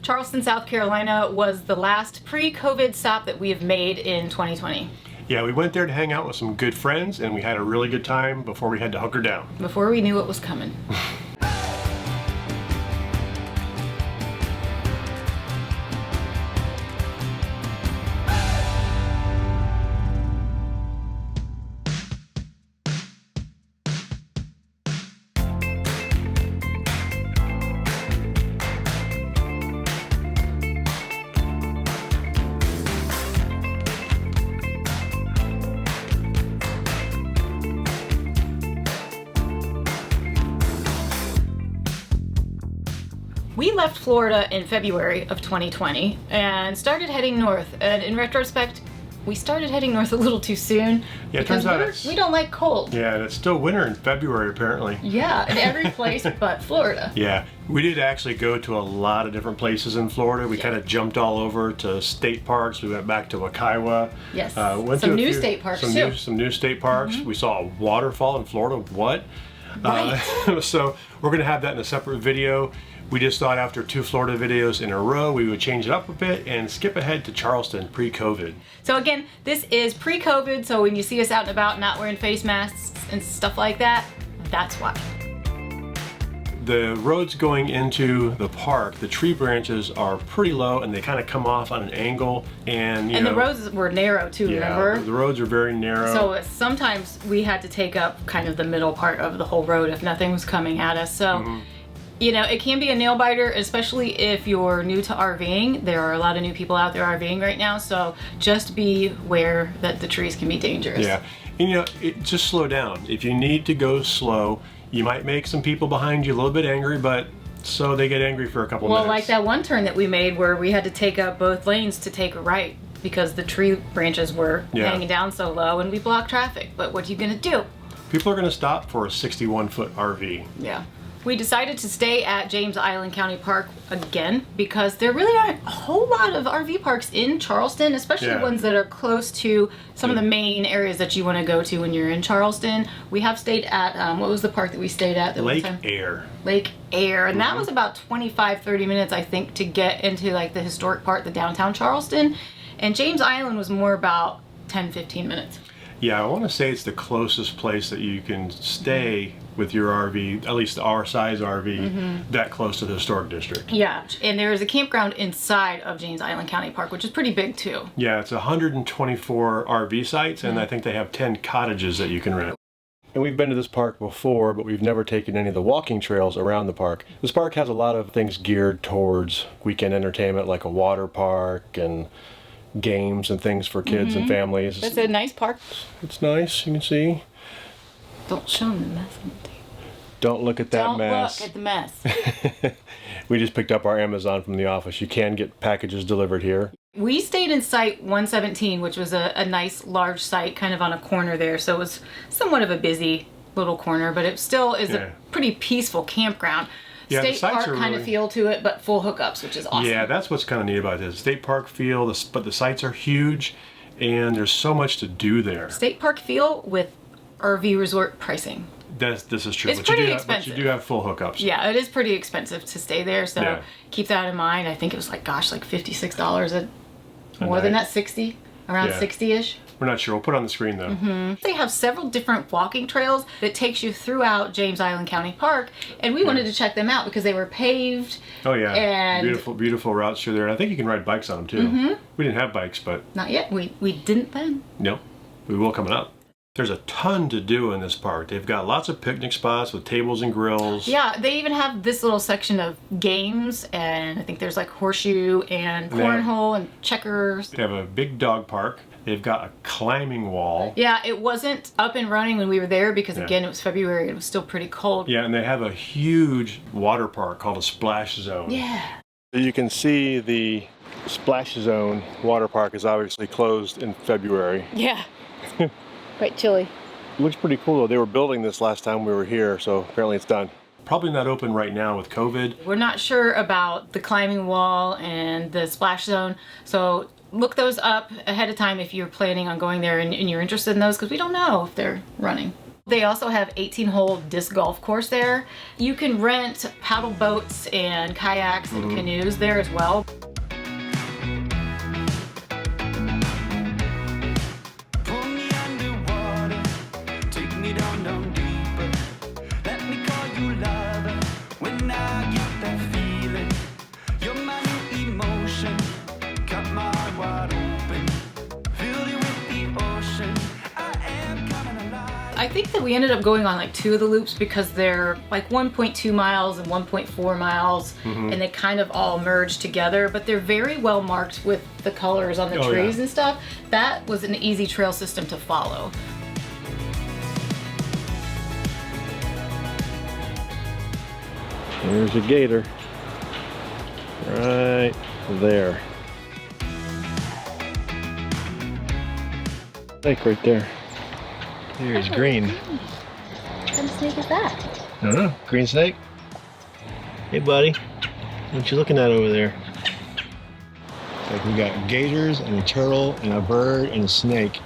Charleston, South Carolina was the last pre-COVID stop that we have made in 2020. Yeah, we went there to hang out with some good friends, and we had a really good time before we had to hunker down. Before we knew what was coming. We left Florida in February of 2020 and started heading north. And in retrospect, we started heading north a little too soon. Yeah, it turns out we don't like cold. Yeah, and it's still winter in February apparently. Yeah, in every place but Florida. Yeah, we did actually go to a lot of different places in Florida. We kind of jumped all over to state parks. We went back to Wekiwa. Yes, Went some to new state parks too. Some new state parks. We saw a waterfall in Florida. What? Right. So we're going to have that in a separate video. We just thought after 2 Florida videos in a row, we would change it up a bit and skip ahead to Charleston pre-COVID. So again, this is pre-COVID, so when you see us out and about not wearing face masks and stuff like that, that's why. The roads going into the park, the tree branches are pretty low and they kind of come off on an angle. And the roads were narrow too, remember? The roads are very narrow. So sometimes we had to take up kind of the middle part of the whole road if nothing was coming at us. So. You know, it can be a nail biter, especially if you're new to RVing. There are a lot of new people out there RVing right now, so just be aware that the trees can be dangerous. Yeah, and you know, just slow down. If you need to go slow, you might make some people behind you a little bit angry, but so they get angry for a couple minutes. Well, like that one turn that we made where we had to take up both lanes to take a right because the tree branches were hanging down so low and we blocked traffic. But what are you gonna do? People are gonna stop for a 61-foot RV. Yeah. We decided to stay at James Island County Park again because there really aren't a whole lot of RV parks in Charleston, especially ones that are close to some of the main areas that you want to go to when you're in Charleston. We have stayed at, what was the park that we stayed at? Lake Air. Lake Air, and that was about 25-30 minutes, I think, to get into like the historic part, the downtown Charleston. And James Island was more about 10-15 minutes. Yeah, I want to say it's the closest place that you can stay with your RV, at least our size RV, that close to the historic district. Yeah, and there is a campground inside of James Island County Park, which is pretty big too. Yeah, it's 124 RV sites, and I think they have 10 cottages that you can rent. And we've been to this park before, but we've never taken any of the walking trails around the park. This park has a lot of things geared towards weekend entertainment, like a water park and games and things for kids and families. It's a nice park. It's nice, you can see. Don't show them the mess. Don't look at that mess. Don't look at the mess. We just picked up our Amazon from the office. You can get packages delivered here. We stayed in site 117, which was a nice large site kind of on a corner there. So it was somewhat of a busy little corner, but it still is a pretty peaceful campground. Yeah, State park kind of feel to it, but full hookups, which is awesome. Yeah, that's what's kind of neat about this. State park feel, but the sites are huge and there's so much to do there. State park feel with RV resort pricing. This is true. It's pretty expensive. But you do have full hookups. Yeah, it is pretty expensive to stay there, so keep that in mind. I think it was like, gosh, like $56 more than that, 60, around 60-ish. We're not sure. We'll put it on the screen though. They have several different walking trails that takes you throughout James Island County Park, and we wanted to check them out because they were paved. Oh yeah, and beautiful, beautiful routes through there. And I think you can ride bikes on them too. We didn't have bikes, but not yet. We didn't then. No, we will coming up. There's a ton to do in this park. They've got lots of picnic spots with tables and grills. Yeah, they even have this little section of games, and I think there's like horseshoe and cornhole and checkers. They have a big dog park. They've got a climbing wall. Yeah, it wasn't up and running when we were there because again, it was February and it was still pretty cold. Yeah, and they have a huge water park called a splash zone. Yeah. You can see the splash zone water park is obviously closed in February. Yeah. Quite chilly. It looks pretty cool though. They were building this last time we were here, so apparently it's done. Probably not open right now with COVID. We're not sure about the climbing wall and the splash zone, so look those up ahead of time if you're planning on going there and you're interested in those, because we don't know if they're running. They also have 18-hole disc golf course there. You can rent paddle boats and kayaks and canoes there as well. Pull me underwater, take me down deeper. Let me call you lover when I get that feeling. You're my new emotion, cut my heart wide open. Fill you with the ocean, I am coming alive. I think that we ended up going on like 2 of the loops because they're like 1.2 miles and 1.4 miles and they kind of all merge together, but they're very well marked with the colors on the trees and stuff. That was an easy trail system to follow. There's a gator. Right there. Snake right there. There's green. What kind of snake is that? I don't know. Green snake? Hey, buddy. What you looking at over there? It's like we got gators and a turtle and a bird and a snake.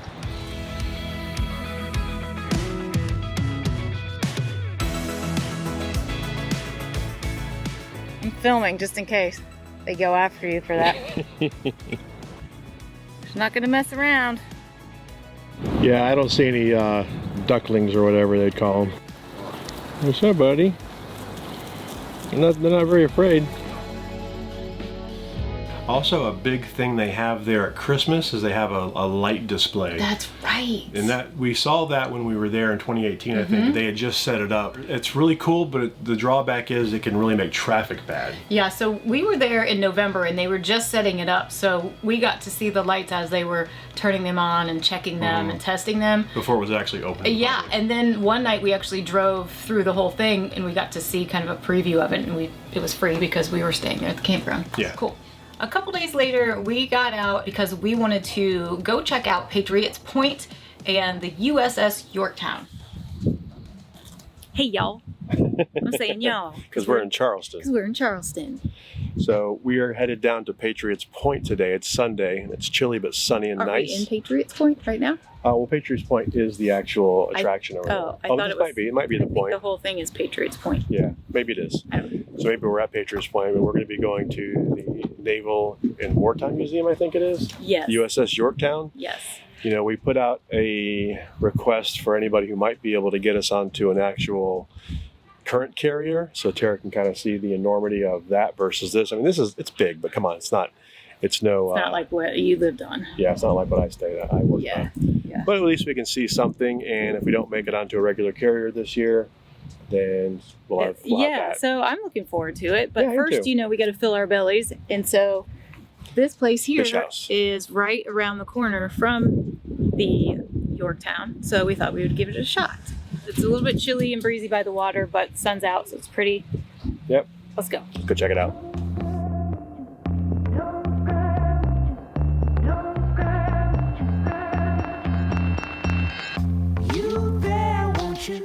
I'm filming just in case they go after you for that. She's not gonna mess around. Yeah, I don't see any ducklings or whatever they'd call them. What's up, buddy? They're not very afraid. Also, a big thing they have there at Christmas is they have a light display. That's right. And that we saw that when we were there in 2018, I think. They had just set it up. It's really cool, but the drawback is it can really make traffic bad. Yeah, so we were there in November and they were just setting it up, so we got to see the lights as they were turning them on and checking them and testing them. Before it was actually open. Yeah, and then one night we actually drove through the whole thing and we got to see kind of a preview of it, and it was free because we were staying there at the campground. Yeah. Cool. A couple days later, we got out because we wanted to go check out Patriots Point and the U.S.S. Yorktown. Hey, y'all. I'm saying y'all. Because we're in Charleston. Because we're in Charleston. So we are headed down to Patriots Point today. It's Sunday, and it's chilly but sunny and Are nice. we in Patriots Point right now? Well, Patriots Point is the actual attraction over there. I thought it was, might be. It might be the point. The whole thing is Patriots Point. Yeah, maybe it is. I don't know. So maybe we're at Patriots Point, but we're going to be going to the Naval and Wartime Museum, I think it is. Yes. U.S.S. Yorktown. Yes. You know, we put out a request for anybody who might be able to get us onto an actual current carrier, so Tara can kind of see the enormity of that versus this. I mean, it's big, but come on, it's not like what you lived on. Yeah, it's not like what I stayed at. I worked on. Yeah. But at least we can see something, and if we don't make it onto a regular carrier this year, then we'll have that. So I'm looking forward to it. But Yeah, me first, too. we got to fill our bellies. And so this place here Fish house. is right around the corner from the Yorktown. So we thought we would give it a shot. It's a little bit chilly and breezy by the water, but the sun's out, so it's pretty. Yep. Let's go. Let's go check it out. You there, won't you?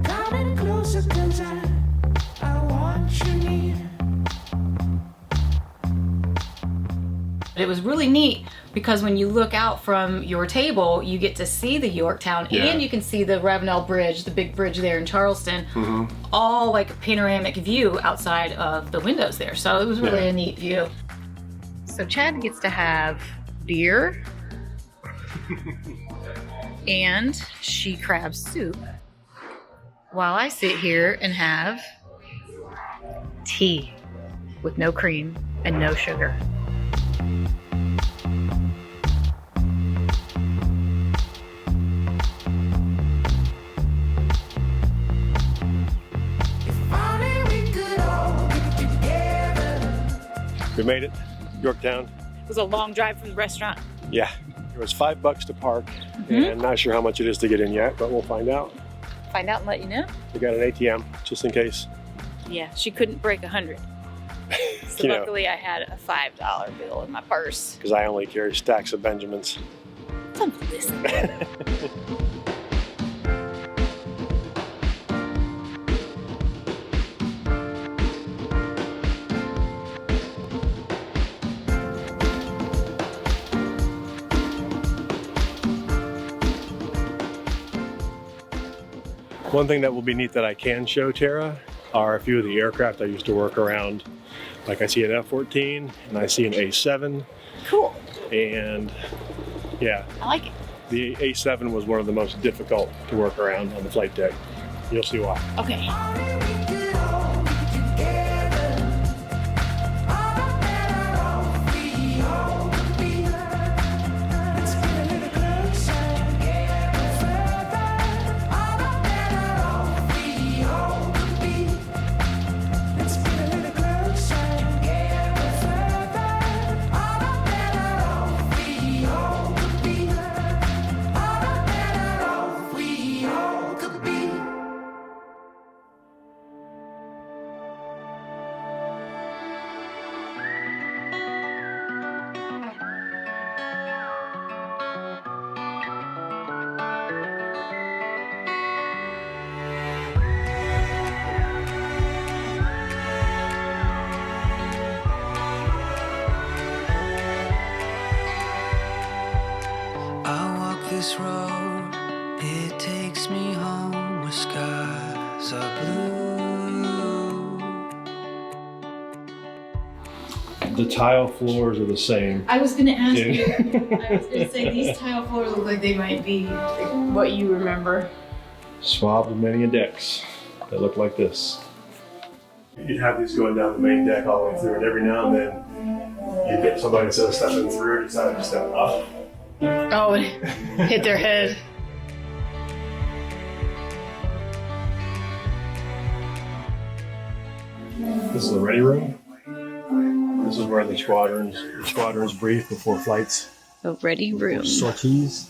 Coming closer, 'cause I want you near. It was really neat because when you look out from your table, you get to see the Yorktown and you can see the Ravenel Bridge, the big bridge there in Charleston, all like a panoramic view outside of the windows there. So it was really a neat view. So Chad gets to have beer and she crab soup while I sit here and have tea with no cream and no sugar. We made it, Yorktown. It was a long drive from the restaurant. Yeah, it was $5 to park, and not sure how much it is to get in yet, but we'll find out. Find out and let you know. We got an ATM just in case. Yeah, she couldn't break 100. So luckily I had a $5 bill in my purse. Because I only carry stacks of Benjamins. Don't listen. One thing that will be neat that I can show Tara are a few of the aircraft I used to work around. Like I see an F-14 and I see an A-7. Cool. And yeah, I like it. the A-7 was one of the most difficult to work around on the flight deck. You'll see why. Okay. This road, it takes me home where skies are blue. The tile floors are the same. I was gonna ask you. I was gonna say these tile floors look like they might be what you remember. Swabbed with many decks that look like this. You'd have these going down the main deck all the way through, and every now and then you'd get somebody instead of stepping through, decided to step up. Oh, and hit their head. This is the ready room. This is where the squadrons brief before flights. A ready room. Sorties.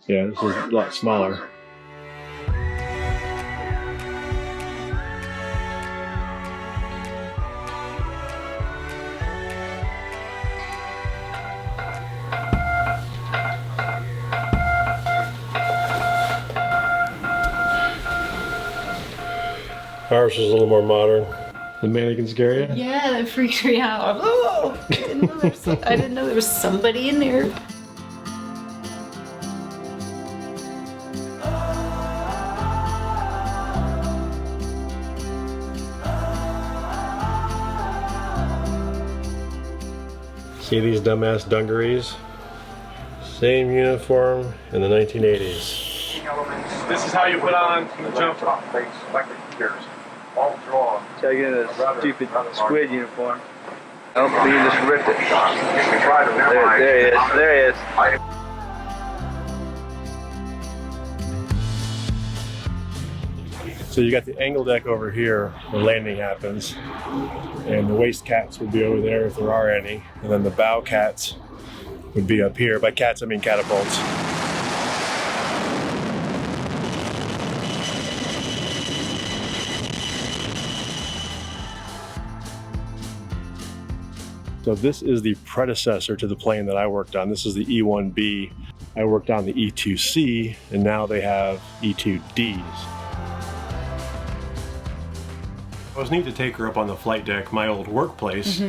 Yeah, this is a lot smaller. Ours is a little more modern. The mannequin scare you? Yeah, that freaked me out. Oh, I didn't know there was somebody in there. See these dumbass dungarees? Same uniform in the 1980s. This is how you put on the jumper. All drawn. Check in a stupid squid uniform. Oh, you just ripped it. There he is. There he is. So you got the angle deck over here where landing happens, and the waist cats would be over there if there are any, and then the bow cats would be up here. By cats, I mean catapults. So this is the predecessor to the plane that I worked on. This is the E-1B. I worked on the E-2C, and now they have E-2Ds. It was neat to take her up on the flight deck, my old workplace,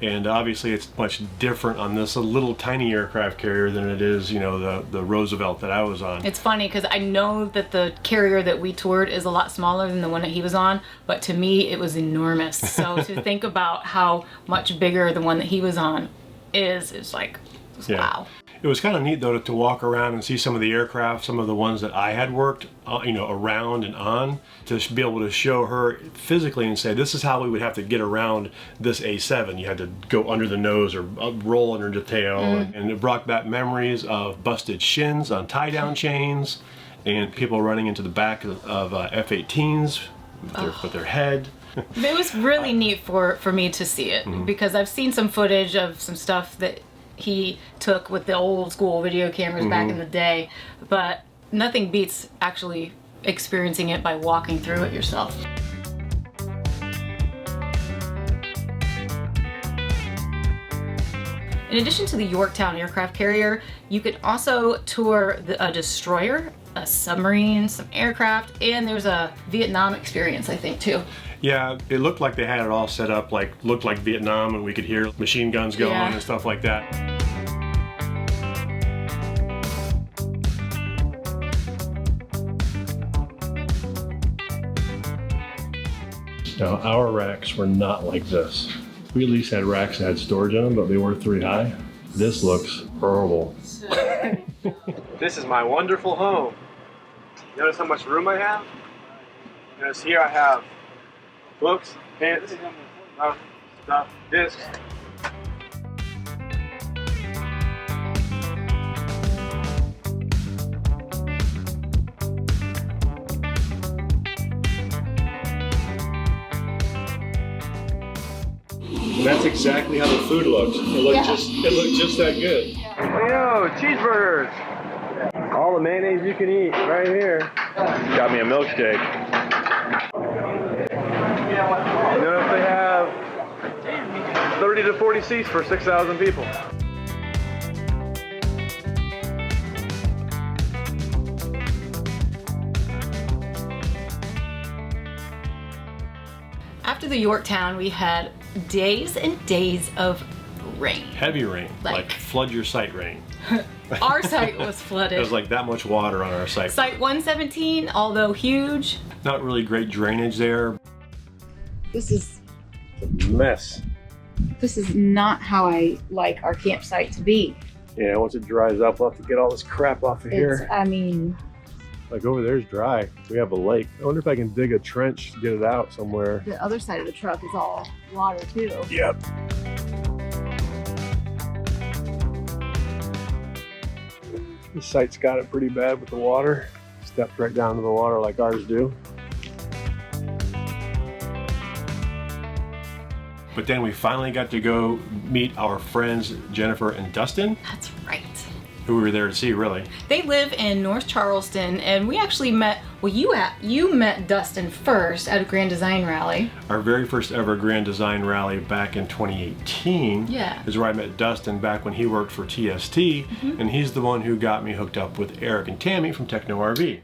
and obviously it's much different on this a little tiny aircraft carrier than it is, you know, the Roosevelt that I was on. It's funny because I know that the carrier that we toured is a lot smaller than the one that he was on, but to me it was enormous. So to think about how much bigger the one that he was on is, it's like, wow. It was kind of neat though to walk around and see some of the aircraft, some of the ones that I had worked, you know, around and on, to be able to show her physically and say, this is how we would have to get around this A7. You had to go under the nose or roll under the tail, and it brought back memories of busted shins on tie-down chains, and people running into the back of F-18s with their head. It was really neat for me to see it, because I've seen some footage of some stuff that he took with the old school video cameras back in the day, but nothing beats actually experiencing it by walking through it yourself. In addition to the Yorktown aircraft carrier, you could also tour a destroyer, a submarine, some aircraft, and there's a Vietnam experience, I think, too. Yeah, it looked like they had it all set up, looked like Vietnam, and we could hear machine guns going and stuff like that. Now, our racks were not like this. We at least had racks that had storage in them, but they were 3 high. This looks horrible. This is my wonderful home. Notice how much room I have? Notice here I have books, pants, stuff, discs. And that's exactly how the food looks. It looked just that good. Yo, cheeseburgers. All the mayonnaise you can eat right here. Got me a milkshake. Notice they have 30 to 40 seats for 6,000 people. After the Yorktown, we had days and days of rain. Heavy rain, like flood your site rain. Our site was flooded. It was like that much water on our site. Site 117, although huge. Not really great drainage there. This is Mess. not how I like our campsite to be. Yeah, once it dries up, we'll have to get all this crap off of here. I mean, Like over there's dry. We have a lake. I wonder if I can dig a trench to get it out somewhere. the other side of the truck is all water too. Yep. This site's got it pretty bad with the water. Stepped right down to the water like ours do. But then we finally got to go meet our friends Jennifer and Dustin, That's right. who we were there to see, really. They live in North Charleston, and we actually met, well, you met Dustin first at a Grand Design Rally. Our very first ever Grand Design Rally back in 2018 is where I met Dustin back when he worked for TST, and he's the one who got me hooked up with Eric and Tammy from Techno RV.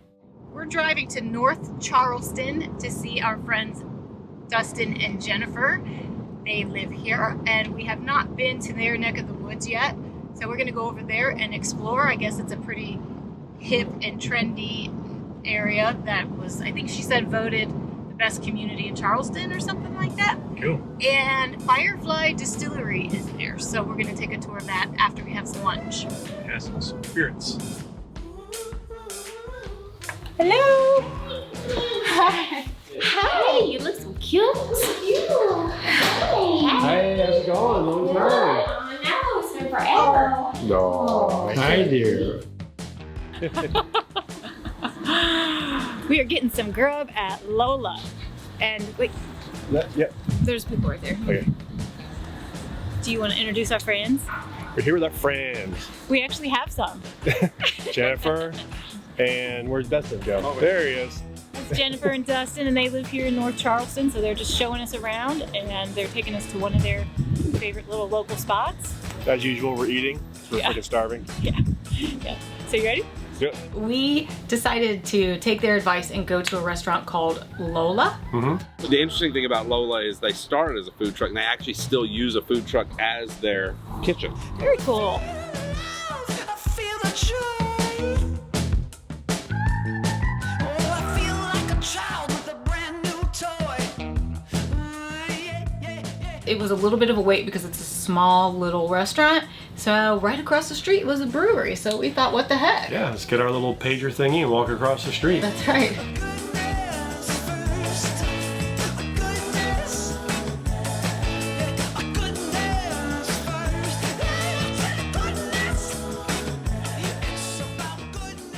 We're driving to North Charleston to see our friends Dustin and Jennifer. They live here, and we have not been to their neck of the woods yet. So we're gonna go over there and explore. I guess it's a pretty hip and trendy area that was, I think she said, voted the best community in Charleston or something like that. Cool. And Firefly Distillery is there. So we're gonna take a tour of that after we have some lunch. Yes, some spirits. Hello. Hi. Hi, you look so cute. Hey, how's it going? Long time. I know, it's been forever. No. Hi, dear. We are getting some grub at Lola. And wait, Yep. there's people right there. Okay. Do you want to introduce our friends? We're here with our friends, We actually have some. Jennifer, and where's Dustin go? There he is. It's Jennifer and Dustin, and they live here in North Charleston, so they're just showing us around, and they're taking us to one of their favorite little local spots. As usual, we're eating. We're Yeah. freaking starving. Yeah. So you ready? Yep. We decided to take their advice and go to a restaurant called Lola. The interesting thing about Lola is they started as a food truck and they actually still use a food truck as their kitchen. Very cool. I feel the joy. Oh, I feel like a child with a brand new toy. Yeah, yeah, yeah. It was a little bit of a wait because it's a small little restaurant. So right across the street was a brewery. So we thought, what the heck? Yeah, let's get our little pager thingy and walk across the street. That's right. Goodness first. Goodness. Goodness first. Goodness. It's about goodness.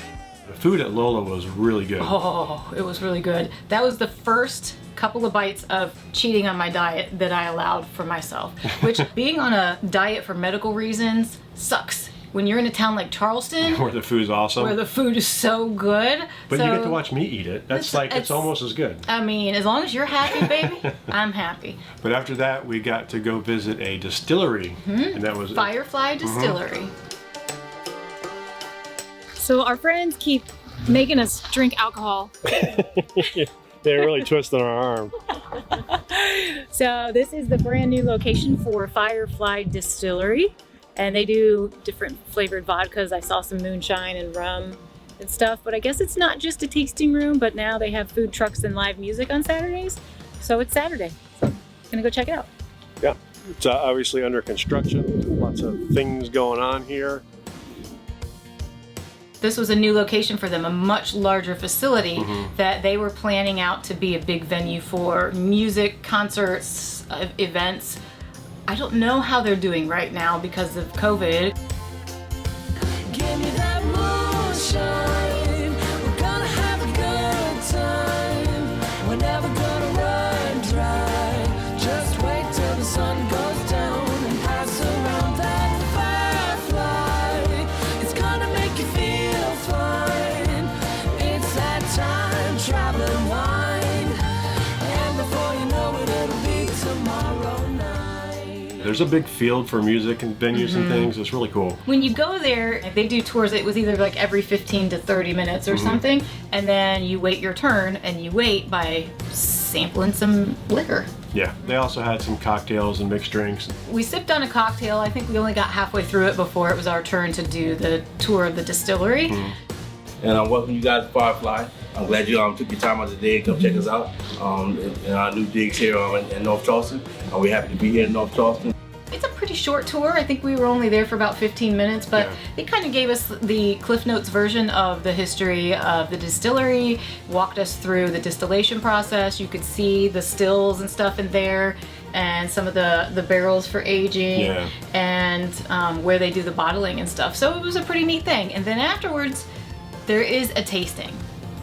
The food at Lola was really good. Oh, it was really good. That was the first couple of bites of cheating on my diet that I allowed for myself, which being on a diet for medical reasons sucks. When you're in a town like Charleston, Where the food's awesome. where the food is so good. But so, you get to watch me eat it. That's it's almost as good. I mean, as long as you're happy, baby, I'm happy. But after that, we got to go visit a distillery. And that was Firefly Distillery. So our friends keep making us drink alcohol. They're really twisting our arm. So this is the brand new location for Firefly Distillery, and they do different flavored vodkas. I saw some moonshine and rum and stuff, but I guess it's not just a tasting room, but now they have food trucks and live music on Saturdays. So it's Saturday. So I'm gonna go check it out. Yeah, it's obviously under construction. Lots of things going on here. This was a new location for them, a much larger facility that they were planning out to be a big venue for music, concerts, events. I don't know how they're doing right now because of COVID. Give me that moonshine. We're gonna have a good time. We're never gonna run dry. Just wait till the sun goes down and pass around that firefly. It's gonna make you feel fine. It's that time traveling wine. And before you know it, it'll be tomorrow night. There's a big field for music and venues and things. It's really cool. When you go there, they do tours. It was either like every 15 to 30 minutes or something, and then you wait your turn, and you wait by sampling some liquor. Yeah, they also had some cocktails and mixed drinks. We sipped on a cocktail. I think we only got halfway through it before it was our turn to do the tour of the distillery. And I welcome you guys to Firefly. I'm glad you took your time out of the day to come check us out in our new digs here in North Charleston. We're happy to be here in North Charleston. It's a pretty short tour. I think we were only there for about 15 minutes, but they kind of gave us the Cliff Notes version of the history of the distillery, walked us through the distillation process. You could see the stills and stuff in there, and some of the barrels for aging, and where they do the bottling and stuff. So it was a pretty neat thing. And then afterwards, there is a tasting.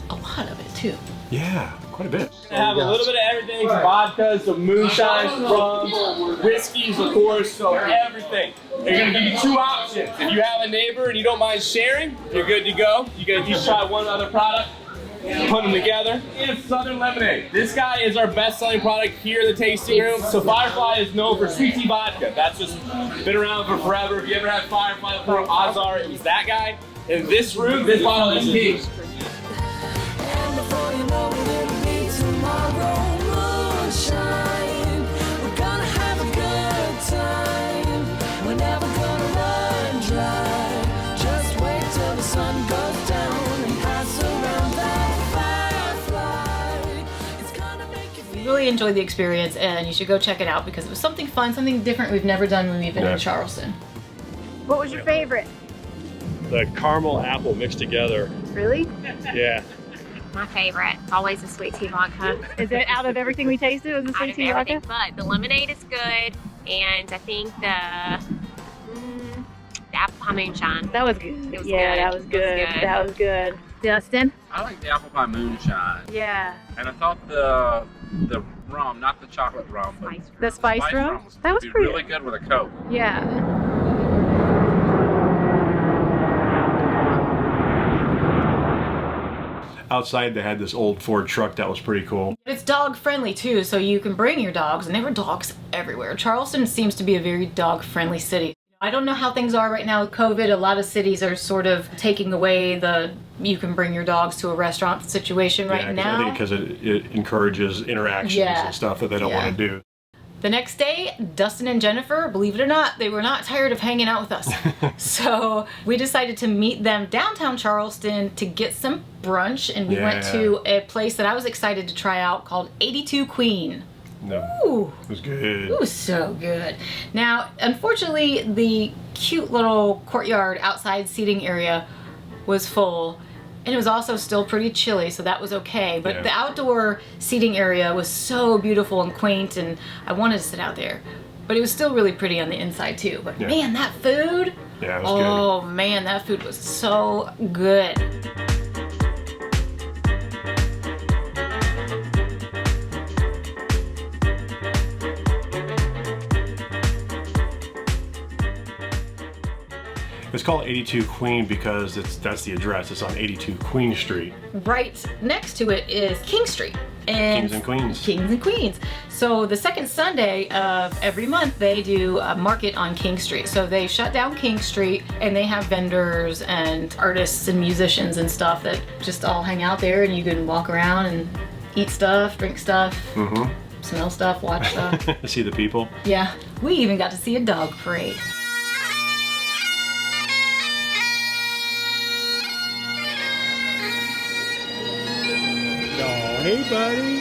A lot of it too. Yeah, quite a bit. Have a little bit of everything, some vodkas, some moonshine, rum, whiskeys, of course, so everything. They're gonna give you two options. If you have a neighbor and you don't mind sharing, you're good to go. You gotta just try one other product, put them together. It's Southern Lemonade. This guy is our best-selling product here in the tasting room. So Firefly is known for sweet tea vodka. That's just been around for forever. If you ever had Firefly before, odds are it was that guy. In this room, this bottle is king. And before you know it, it'll be tomorrow. Moonshine. We're gonna have a good time. We're never gonna run dry. Just wait till the sun goes down and pass around that firefly. It's gonna make you feel. Really enjoyed the experience, and you should go check it out because it was something fun, something different we've never done when we've been in Charleston. What was your favorite? The caramel apple mixed together. Really? Yeah. My favorite, always a sweet tea vodka. Is it out of everything we tasted? Was it Out sweet of tea everything, vodka? but the lemonade is good, and I think the apple pie moonshine. That was good. It was Yeah, good. that was It was good. good. That was good. Dustin? I like the apple pie moonshine, Yeah. and I thought the rum, not the chocolate rum, but Spice The spice rum? was That was be pretty really good with a Coke. Yeah. Outside they had this old Ford truck that was pretty cool. It's dog friendly too, so you can bring your dogs, and there were dogs everywhere. Charleston seems to be a very dog friendly city. I don't know how things are right now with COVID. A lot of cities are sort of taking away the you can bring your dogs to a restaurant situation right now. I think because it encourages interactions and stuff that they don't want to do. The next day, Dustin and Jennifer, believe it or not, they were not tired of hanging out with us. So we decided to meet them downtown Charleston to get some brunch, and we went to a place that I was excited to try out called 82 Queen. No, Ooh. it was good. It was so good. Now, unfortunately, the cute little courtyard outside seating area was full. And it was also still pretty chilly, so that was okay. But the outdoor seating area was so beautiful and quaint, and I wanted to sit out there. But it was still really pretty on the inside, too. But man, that food! Yeah, it was good. Oh, man, that food was so good. It's called 82 Queen because that's the address. It's on 82 Queen Street. Right next to it is King Street. And Kings and Queens. Kings and Queens. So the second Sunday of every month, they do a market on King Street. So they shut down King Street, and they have vendors and artists and musicians and stuff that just all hang out there, and you can walk around and eat stuff, drink stuff, smell stuff, watch stuff. See the people. Yeah, we even got to see a dog parade. Oh, hey, buddy.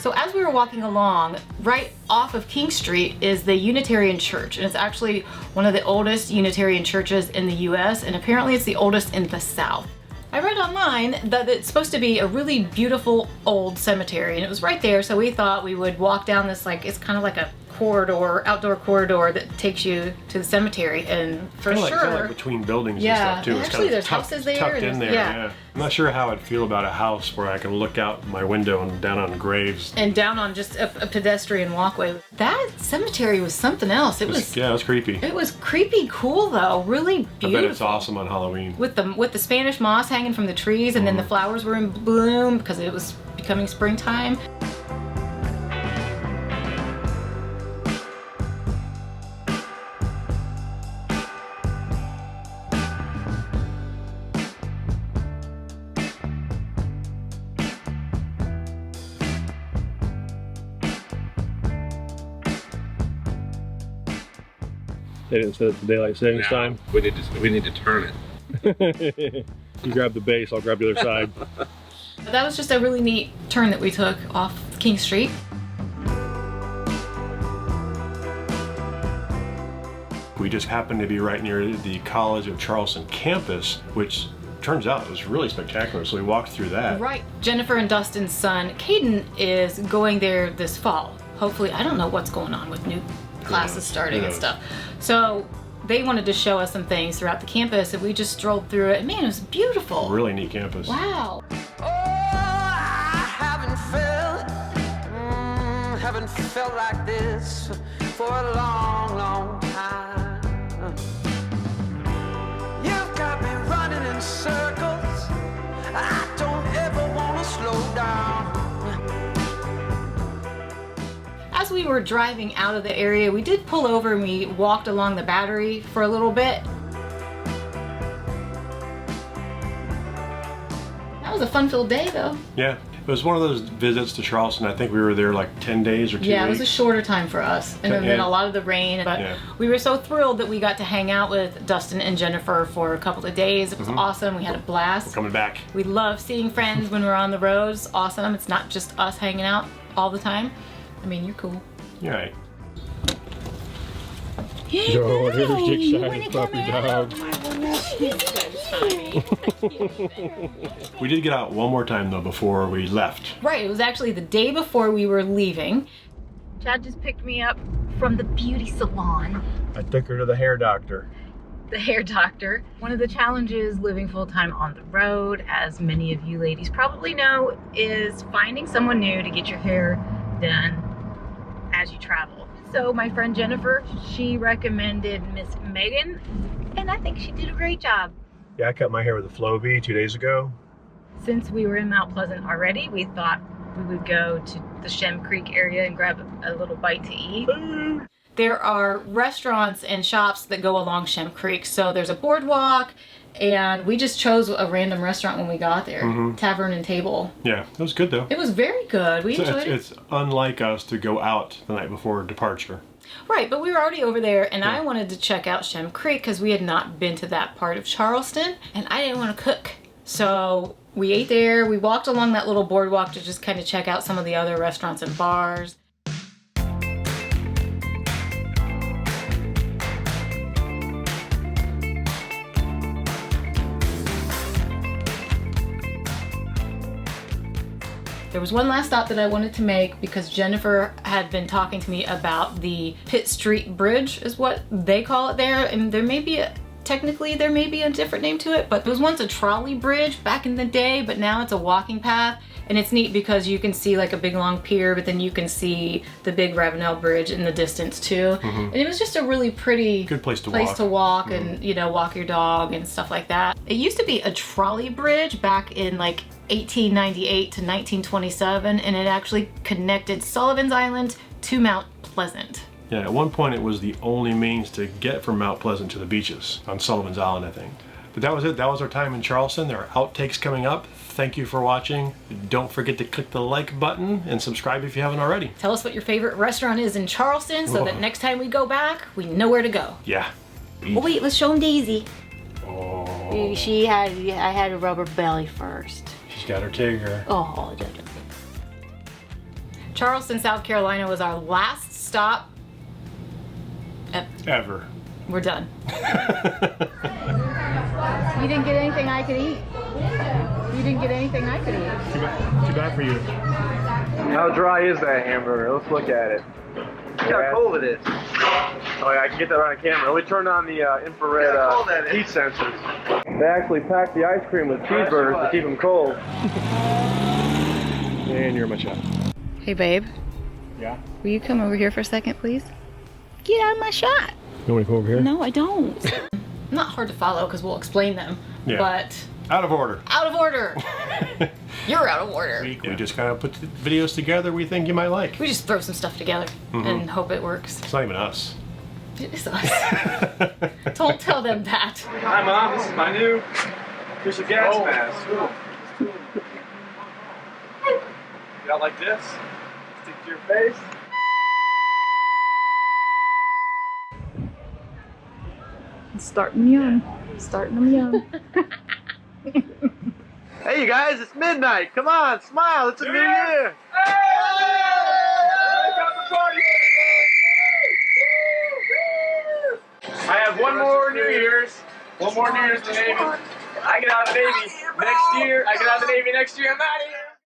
So as we were walking along, right off of King Street is the Unitarian Church, and it's actually one of the oldest Unitarian churches in the U.S., and apparently it's the oldest in the South. I read online that it's supposed to be a really beautiful old cemetery, and it was right there, so we thought we would walk down this, like, it's kind of like a corridor, outdoor corridor that takes you to the cemetery, and for sure. Kind of like between buildings Yeah, and stuff too. and It's actually kind of there's houses there, tucked and in there. yeah. I'm not sure how I'd feel about a house where I can look out my window and down on graves. And down on just a pedestrian walkway. That cemetery was something else. It was Yeah, it was creepy. It was creepy cool though, really beautiful. I bet it's awesome on Halloween. With the Spanish moss hanging from the trees, and then the flowers were in bloom because it was becoming springtime. They didn't set it to daylight savings time. We need to turn it. You grab the base, I'll grab the other side. That was just a really neat turn that we took off King Street. We just happened to be right near the College of Charleston campus, which turns out it was really spectacular, so we walked through that. Right. Jennifer and Dustin's son, Caden, is going there this fall. Hopefully, I don't know what's going on with new classes starting and stuff. So they wanted to show us some things throughout the campus, and we just strolled through it. Man, it was beautiful. Really neat campus. Wow. Oh, I haven't felt like this for a long, long time. You've got me running in circles. I don't ever want to slow down. As we were driving out of the area, we did pull over and we walked along the Battery for a little bit. That was a fun-filled day though. Yeah, it was one of those visits to Charleston. I think we were there like 10 days or 2 weeks. Yeah, it was a shorter time for us. And then a lot of the rain, but we were so thrilled that we got to hang out with Dustin and Jennifer for a couple of days. It was awesome. We had a blast. We're coming back. We love seeing friends when we're on the road. It's awesome. It's not just us hanging out all the time. I mean, you're cool. You're right. Yo, there's Jake Shine's puppy dog. We did get out one more time though before we left. Right, it was actually the day before we were leaving. Chad just picked me up from the beauty salon. I took her to the hair doctor. The hair doctor. One of the challenges living full-time on the road, as many of you ladies probably know, is finding someone new to get your hair done as you travel. So my friend Jennifer, she recommended Miss Meghan, and I think she did a great job. Yeah, I cut my hair with a Flowbee 2 days ago. Since we were in Mount Pleasant already, we thought we would go to the Shem Creek area and grab a little bite to eat. There are restaurants and shops that go along Shem Creek. So there's a boardwalk, and we just chose a random restaurant when we got there. Tavern and Table. Yeah, it was good though. It was very good. We enjoyed it. It's unlike us to go out the night before departure. Right, but we were already over there, and I wanted to check out Shem Creek because we had not been to that part of Charleston, and I didn't want to cook. So we ate there. We walked along that little boardwalk to just kind of check out some of the other restaurants and bars. There was one last stop that I wanted to make because Jennifer had been talking to me about the Pitt Street Bridge is what they call it there, and there may be technically there may be a different name to it, but it was once a trolley bridge back in the day, but now it's a walking path. And it's neat because you can see like a big long pier, but then you can see the big Ravenel Bridge in the distance too. And it was just a really pretty good place to walk and, you know, walk your dog and stuff like that. It used to be a trolley bridge back in like 1898 to 1927, and it actually connected Sullivan's Island to Mount Pleasant. Yeah, at one point it was the only means to get from Mount Pleasant to the beaches on Sullivan's Island, I think. But that was it. That was our time in Charleston. There are outtakes coming up. Thank you for watching. Don't forget to click the like button and subscribe if you haven't already. Tell us what your favorite restaurant is in Charleston so that next time we go back, we know where to go. Yeah. Oh wait, let's show them Daisy. Oh. I had a rubber belly first. She's got her Tigger. Oh, Charleston, South Carolina was our last stop. Ever. We're done. You didn't get anything I could eat. You didn't get anything I could eat. Too bad for you. How dry is that hamburger? Let's look at it. Look how cold it is. Oh yeah, I can get that on camera. Let me turn on the infrared heat sensors. They actually pack the ice cream with cheeseburgers to keep them cold. And you're my shot. Hey, babe. Yeah? Will you come over here for a second, please? Get out of my shot. You want me to come over here? No, I don't. Not hard to follow because we'll explain them. Yeah. But Out of order. out of order. You're out of order. We just kind of put the videos together we think you might like. We just throw some stuff together and hope it works. It's not even us. It is us. Don't tell them that. Hi Mom, this is my new official gas mask. You got like this? Stick to your face. Starting young. Starting them young. Hey, you guys, it's midnight. Come on, smile. It's a new year. I have one more New Year's. One more New Year's in the Navy. I get out of the Navy next year. I'm out of here.